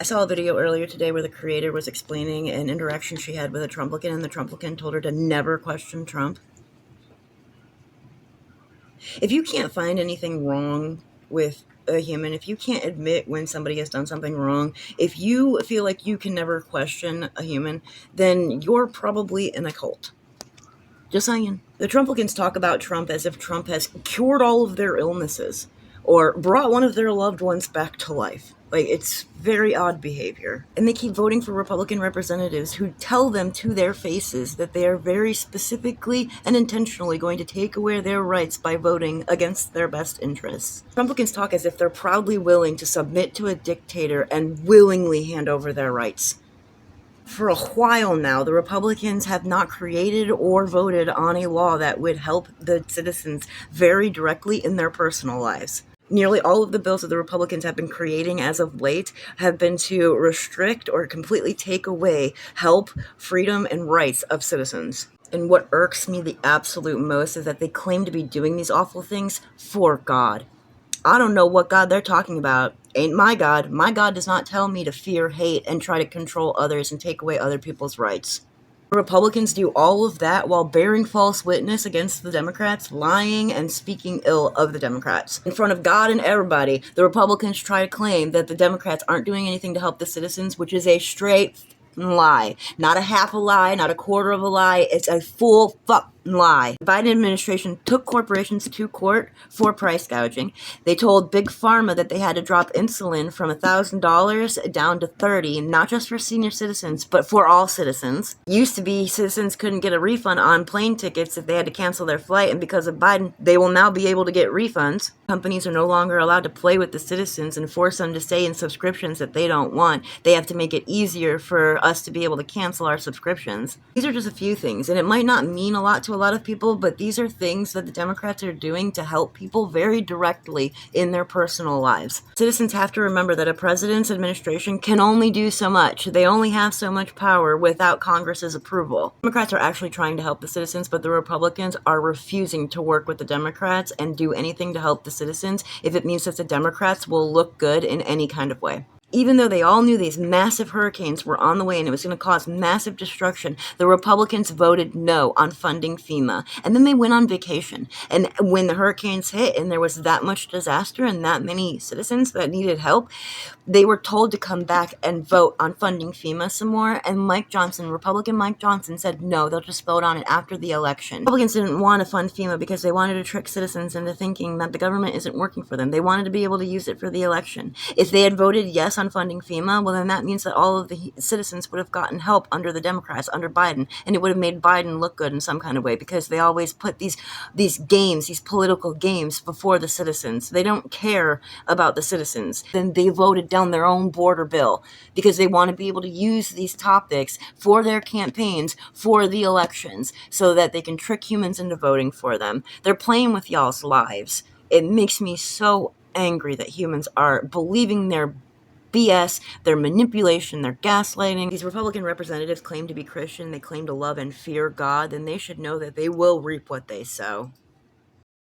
I saw a video earlier today where the creator was explaining an interaction she had with a Trumplican, and the Trumplican told her to never question Trump. If you can't find anything wrong with a human, if you can't admit when somebody has done something wrong, if you feel like you can never question a human, then you're probably in a cult. Just saying. The Trumplicans talk about Trump as if Trump has cured all of their illnesses or brought one of their loved ones back to life. Like, it's very odd behavior. And they keep voting for Republican representatives who tell them to their faces that they are very specifically and intentionally going to take away their rights by voting against their best interests. Republicans talk as if they're proudly willing to submit to a dictator and willingly hand over their rights. For a while now, the Republicans have not created or voted on a law that would help the citizens very directly in their personal lives. Nearly all of the bills that the Republicans have been creating as of late have been to restrict or completely take away help, freedom, and rights of citizens. And what irks me the absolute most is that they claim to be doing these awful things for God. I don't know what God they're talking about. Ain't my God. My God does not tell me to fear, hate, and try to control others and take away other people's rights. Republicans do all of that while bearing false witness against the Democrats, lying and speaking ill of the Democrats. In front of God and everybody, the Republicans try to claim that the Democrats aren't doing anything to help the citizens, which is a straight lie. Not a half a lie, not a quarter of a lie. It's a full lie. The Biden administration took corporations to court for price gouging. They told Big Pharma that they had to drop insulin from $1,000 down to $30, not just for senior citizens, but for all citizens. Used to be citizens couldn't get a refund on plane tickets if they had to cancel their flight, and because of Biden, they will now be able to get refunds. Companies are no longer allowed to play with the citizens and force them to stay in subscriptions that they don't want. They have to make it easier for us to be able to cancel our subscriptions. These are just a few things, and it might not mean a lot to a lot of people, but these are things that the Democrats are doing to help people very directly in their personal lives. Citizens have to remember that a president's administration can only do so much. They only have so much power without Congress's approval. Democrats are actually trying to help the citizens, but the Republicans are refusing to work with the Democrats and do anything to help the citizens if it means that the Democrats will look good in any kind of way. Even though they all knew these massive hurricanes were on the way and it was going to cause massive destruction, the Republicans voted no on funding FEMA. And then they went on vacation. And when the hurricanes hit and there was that much disaster and that many citizens that needed help, they were told to come back and vote on funding FEMA some more. And Republican Mike Johnson said no, they'll just vote on it after the election. Republicans didn't want to fund FEMA because they wanted to trick citizens into thinking that the government isn't working for them. They wanted to be able to use it for the election. If they had voted yes on funding FEMA, well, then that means that all of the citizens would have gotten help under the Democrats, under Biden, and it would have made Biden look good in some kind of way because they always put these games, these political games before the citizens. They don't care about the citizens. Then they voted down their own border bill because they want to be able to use these topics for their campaigns, for the elections, so that they can trick humans into voting for them. They're playing with y'all's lives. It makes me so angry that humans are believing their BS, their manipulation, their gaslighting. These Republican representatives claim to be Christian, they claim to love and fear God, then they should know that they will reap what they sow.